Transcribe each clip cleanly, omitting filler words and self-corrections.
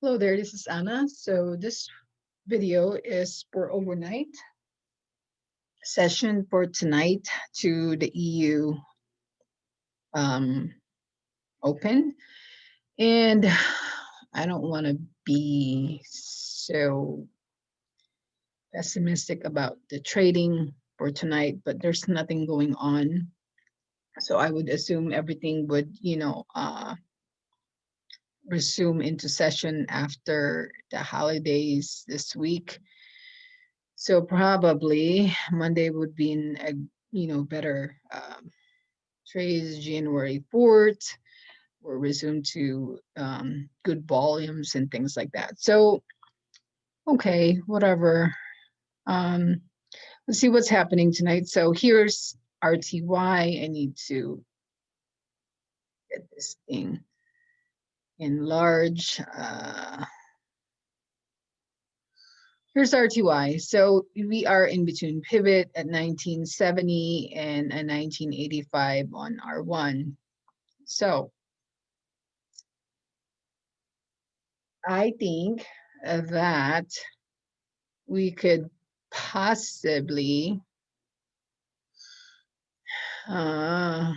Hello there, this is Anna. So this video is for overnight session for tonight to the EU um, Open. And I don't want to be so pessimistic about the trading for tonight, but there's nothing going on. So I would assume everything would, resume into session after the holidays this week. So probably Monday would be in a better trades. January 4th will resume to good volumes and things like that. So okay, whatever. Um, let's see what's happening tonight. So here's RTY. I need to get this thing enlarged. Here's RTY. So we are in between pivot at 1970 and a 1985 on R1. So I think that we could possibly uh,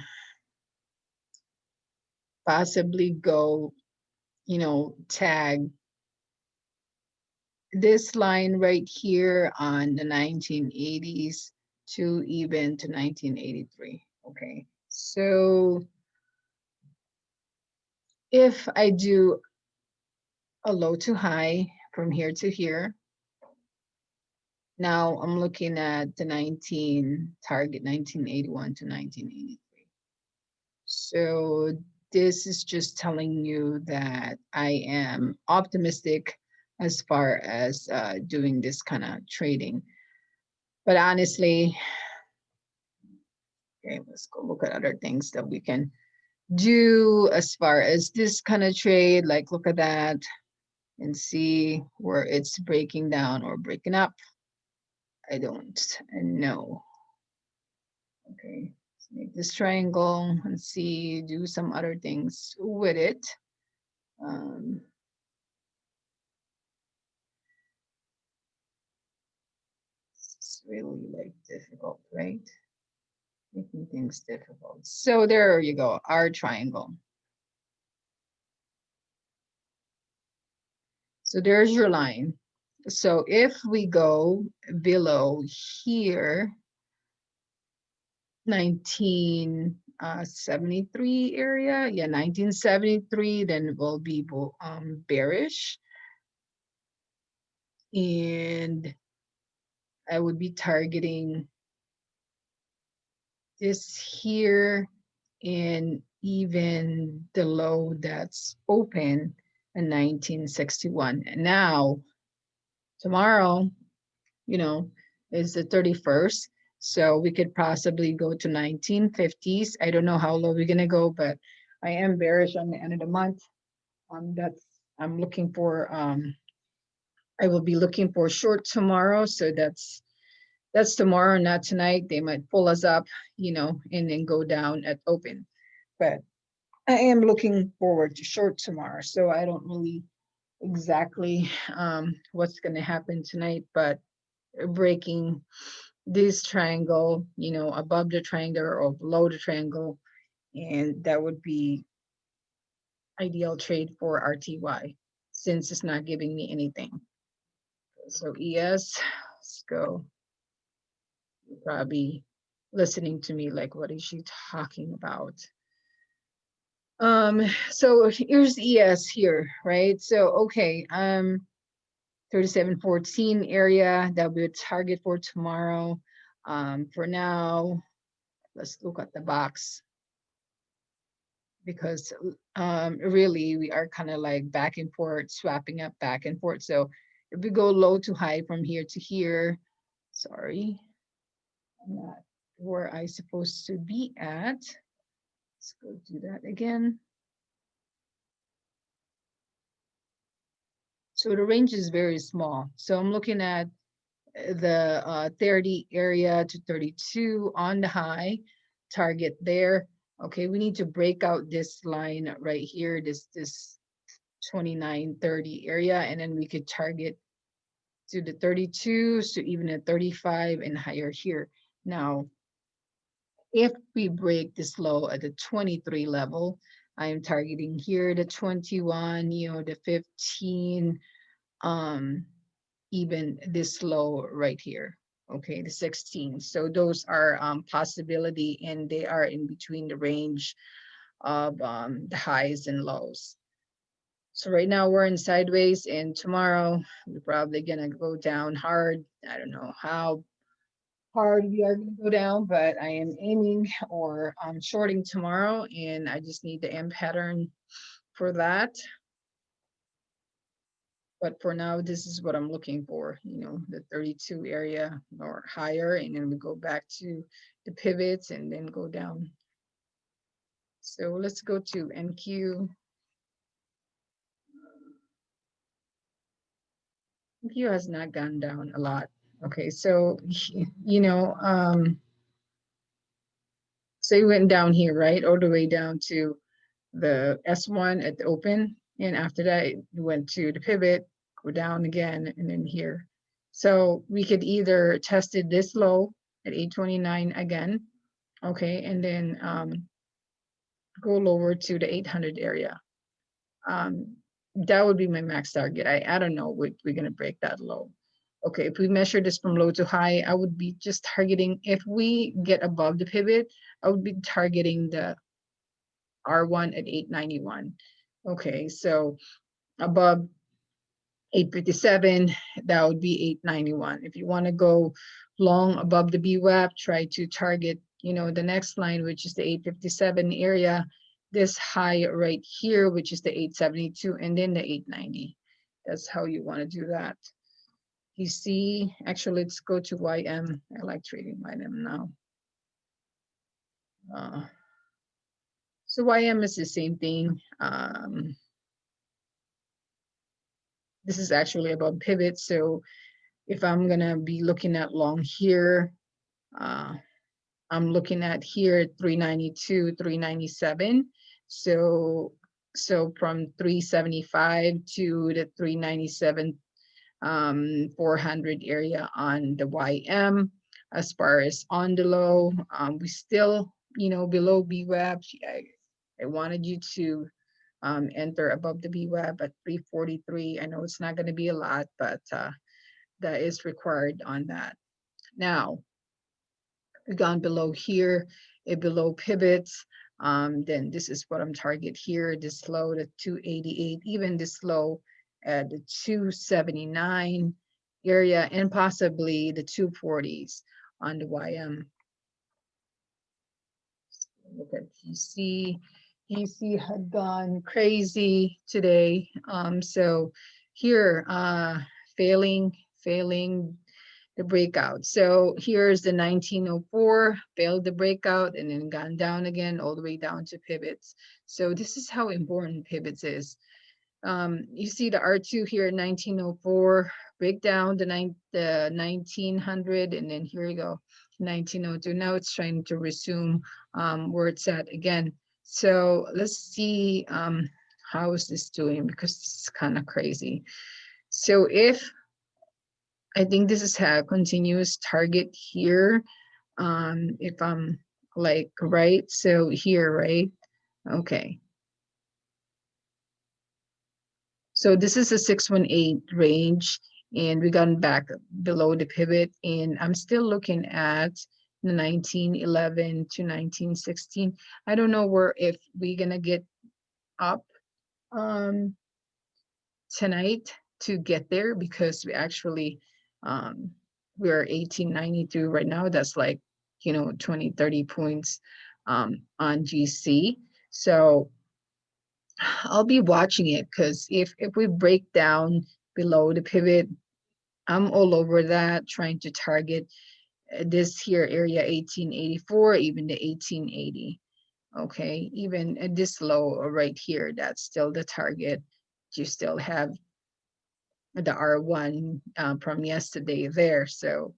go, tag this line right here on the 1980s to even to 1983. Okay, so if I do a low to high from here to here, now I'm looking at the 1981 to 1983. So this is just telling you that I am optimistic as far as doing this kind of trading. But honestly, okay, let's go look at other things that we can do as far as this kind of trade. Like look at that and see where it's breaking down or breaking up. I don't know. Okay, let's make this triangle and see, do some other things with it. It's really like difficult, right? Making things difficult. So there you go, our triangle. So there's your line. So if we go below here, 1973 area, yeah, 1973, then it will be bearish. And I would be targeting this here and even the low that's open in 1961. And now, tomorrow, is the 31st. So we could possibly go to 1950s. I don't know how low we're gonna go, but I am bearish on the end of the month. I'm looking for I will be looking for short tomorrow. So that's tomorrow, not tonight. They might pull us up, and then go down at open. But I am looking forward to short tomorrow. So I don't really exactly what's going to happen tonight, but breaking this triangle, above the triangle or below the triangle, and that would be ideal trade for RTY since it's not giving me anything. So ES, let's go. You're probably listening to me like, what is she talking about? So here's ES here, right? So okay, 3714 area that will be a target for tomorrow. For now, let's look at the box because really we are kind of like back and forth, swapping up back and forth. So if we go low to high from here to here, sorry, I'm not where I'm supposed to be at. Let's go do that again. So the range is very small. So I'm looking at the 30 area to 32 on the high, target there. Okay, we need to break out this line right here, this 29.30 area, and then we could target to the 32, so even a 35 and higher here. Now, if we break this low at the 23 level, I am targeting here the 21, the 15, um, even this low right here. Okay, the 16. So those are possibility, and they are in between the range of the highs and lows. So right now we're in sideways, and tomorrow we're probably gonna go down hard. I don't know how hard we are gonna go down, but I am aiming or shorting tomorrow, and I just need the M pattern for that. But for now, this is what I'm looking for, the 32 area or higher, and then we go back to the pivots and then go down. So let's go to NQ. NQ has not gone down a lot. Okay, so, so it went down here, right? All the way down to the S1 at the open. And after that, it went to the pivot, go down again, and then here. So we could either test it this low at 829 again, okay, and then go lower to the 800 area. That would be my max target. I don't know what we're going to break that low. Okay, if we measure this from low to high, I would be just targeting, if we get above the pivot, I would be targeting the R1 at 891. Okay, so above 857, that would be 891. If you want to go long above the BWAP, try to target, the next line, which is the 857 area, this high right here, which is the 872, and then the 890. That's how you want to do that. You see, actually, let's go to YM. I like trading YM now. So YM is the same thing. This is actually above pivot. So if I'm gonna be looking at long here, I'm looking at here 392, 397. So from 375 to the 397, 400 area on the YM. As far as on the low, we still, below BWAP. I wanted you to enter above the BWAP at 343. I know it's not going to be a lot, but that is required on that. Now, we've gone below here, below pivots. Then this is what I'm target here, this low to 288, even this low at the 279 area, and possibly the 240s on the YM. Look at GC. GC had gone crazy today. So here, failing the breakout. So here's the 1904, failed the breakout, and then gone down again, all the way down to pivots. So this is how important pivots is. You see the R2 here, 1904, break down the 1900, and then here you go, 1902. Now it's trying to resume where it's at again. So let's see how is this doing, because it's kind of crazy. So if I think this is a continuous target here, if I'm like right, so here, right? Okay. So this is a 618 range, and we got back below the pivot, and I'm still looking at the 1911 to 1916. I don't know where, if we're gonna get up tonight to get there, because we actually we're 1892 right now. That's like 20, 30 points on GC. So I'll be watching it, because if we break down below the pivot, I'm all over that, trying to target this here area 1884, even the 1880. Okay, even at this low right here, that's still the target. You still have the R1 from yesterday there. So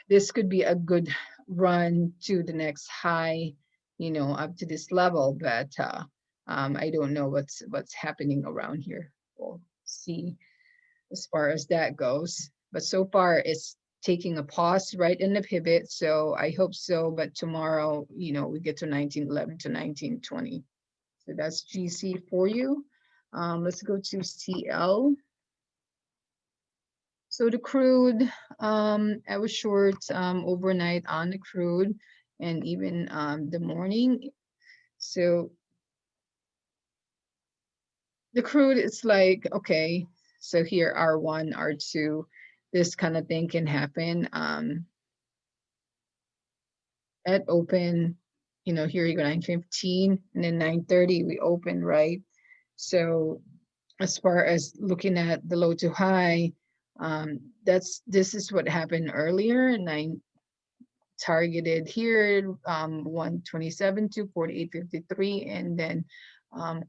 this could be a good run to the next high, up to this level. But I don't know what's happening around here. We'll see as far as that goes. But so far, it's taking a pause right in the pivot. So I hope so. But tomorrow, we get to 1911 to 1920. So that's GC for you. Let's go to CL. So the crude, I was short overnight on the crude and even the morning. So the crude is like, okay, so here R1, R2, this kind of thing can happen. At open, here you go 9:15 and then 9:30 we open, right? So as far as looking at the low to high, this is what happened earlier, and I targeted here 127 to 48.53, and then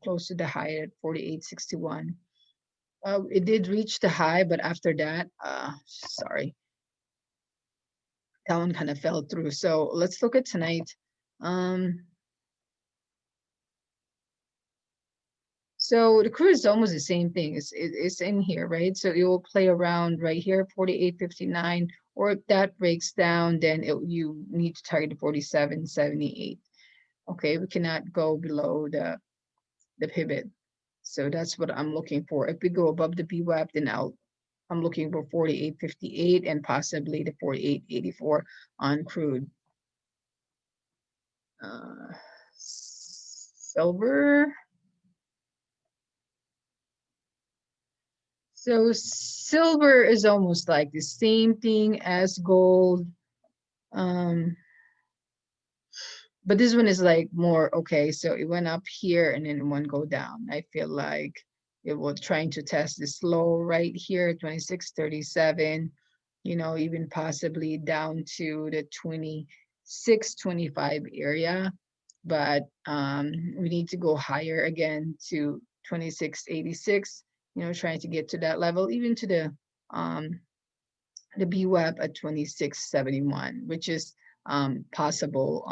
close to the high at 48.61. It did reach the high, but after that, sorry, that one kind of fell through. So let's look at tonight. So the cruise is almost the same thing. It's in here, right? So it will play around right here, 48.59, or if that breaks down, then you need to target 47.78. Okay, we cannot go below the pivot. So that's what I'm looking for. If we go above the VWAP, then I'm looking for 48.58 and possibly the 48.84 on crude. Silver. So silver is almost like the same thing as gold. Um, but this one is like more, okay, so it went up here and then one go down. I feel like it was trying to test this low right here, 26.37, even possibly down to the 26.25 area. But we need to go higher again to 26.86, trying to get to that level, even to the BWAP at 26.71, which is possible.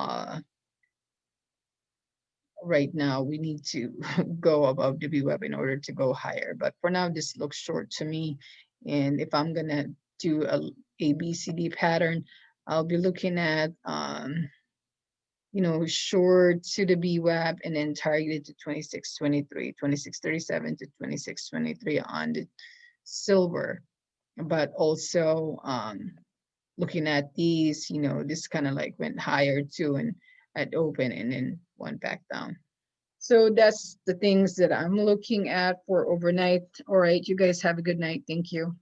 Right now, we need to go above the BWAP in order to go higher. But for now, this looks short to me. And if I'm going to do a ABCD pattern, I'll be looking at short to the BWAP and then targeted to 26.23, 26.37 to 26.23 on the silver. But also looking at these, this kind of like went higher too and at open and then went back down. So that's the things that I'm looking at for overnight. All right, you guys have a good night. Thank you.